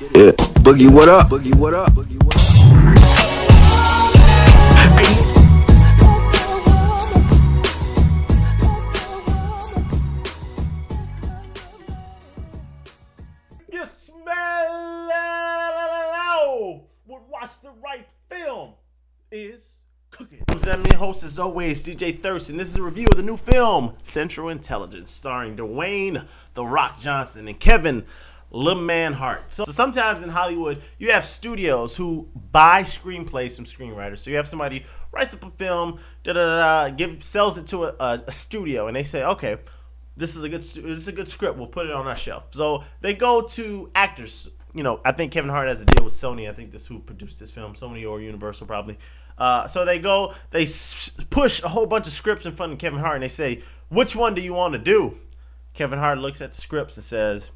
Yeah, Boogie, what up? Boogie, what up? Boogie, what You smell would watch the right film is cooking. I'm your host as always, DJ Thurston. This is a review of the new film Central Intelligence, starring Dwayne "The Rock" Johnson and Kevin "Le Man" Hart. So sometimes in Hollywood, you have studios who buy screenplays from screenwriters. So you have somebody writes up a film, sells it to a studio, and they say, okay, this is a good script. We'll put it on our shelf. So they go to actors. You know, I think Kevin Hart has a deal with Sony. I think this who produced this film, Sony or Universal probably. So they push a whole bunch of scripts in front of Kevin Hart, and they say, which one do you want to do? Kevin Hart looks at the scripts and says,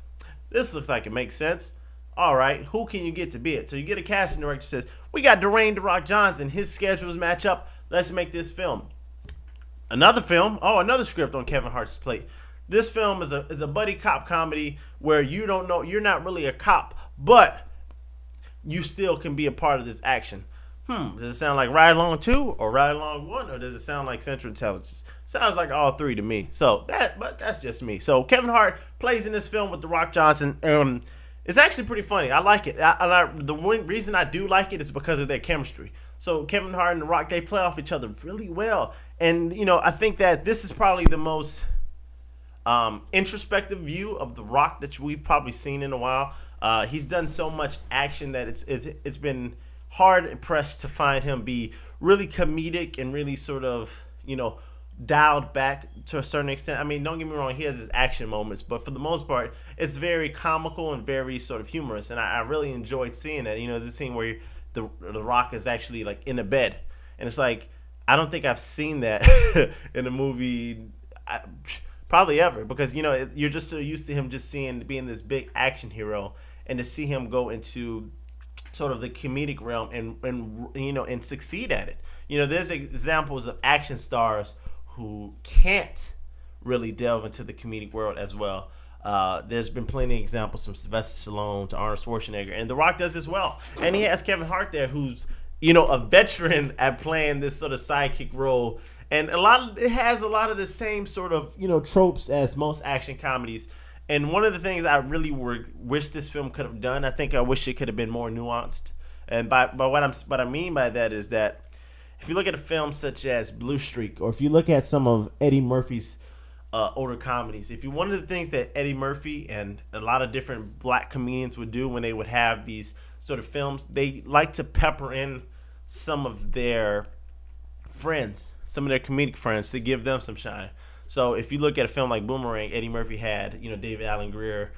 this looks like it makes sense. All right, who can you get to be it? So you get a casting director who says, we got Dwayne "The Rock" Johnson. His schedules match up. Let's make this film. Another script on Kevin Hart's plate. This film is a buddy cop comedy where you don't know, you're not really a cop, but you still can be a part of this action. Does it sound like Ride Along 2 or Ride Along 1, or does it sound like Central Intelligence? Sounds like all three to me. But that's just me. So Kevin Hart plays in this film with The Rock Johnson. It's actually pretty funny. I like it. The one reason I do like it is because of their chemistry. So Kevin Hart and The Rock, they play off each other really well. And, I think that this is probably the most introspective view of The Rock that we've probably seen in a while. He's done so much action that it's been hard pressed to find him be really comedic and really sort of, dialed back to a certain extent. I mean, don't get me wrong, he has his action moments, but for the most part, it's very comical and very sort of humorous. And I really enjoyed seeing that. There's a scene where the Rock is actually like in a bed, and it's like, I don't think I've seen that in a movie probably ever, because you're just so used to him just being this big action hero, and to see him go into sort of the comedic realm and succeed at it. There's examples of action stars who can't really delve into the comedic world as well. There's been plenty of examples from Sylvester Stallone to Arnold Schwarzenegger, and The Rock does as well. And he has Kevin Hart there, who's a veteran at playing this sort of sidekick role, and it has a lot of the same sort of tropes as most action comedies. And one of the things I really wish this film could have done, I think I wish it could have been more nuanced. And by what I mean by that is that if you look at a film such as Blue Streak, or if you look at some of Eddie Murphy's older comedies, one of the things that Eddie Murphy and a lot of different black comedians would do when they would have these sort of films, they like to pepper in some of their friends, some of their comedic friends, to give them some shine. So if you look at a film like Boomerang, Eddie Murphy had, David Alan Grier,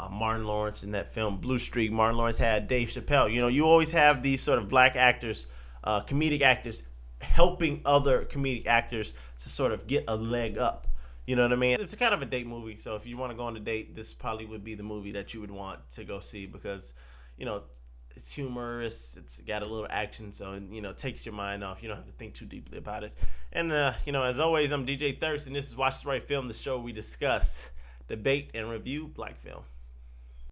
Martin Lawrence in that film. Blue Streak, Martin Lawrence had Dave Chappelle. You always have these sort of black actors, comedic actors, helping other comedic actors to sort of get a leg up. You know what I mean? It's a kind of a date movie. So if you want to go on a date, this probably would be the movie that you would want to go see, because, it's humorous, it's got a little action, so it takes your mind off. You don't have to think too deeply about it. And as always, I'm DJ Thurston. This is Watch the Right Film, the show we discuss, debate, and review black film.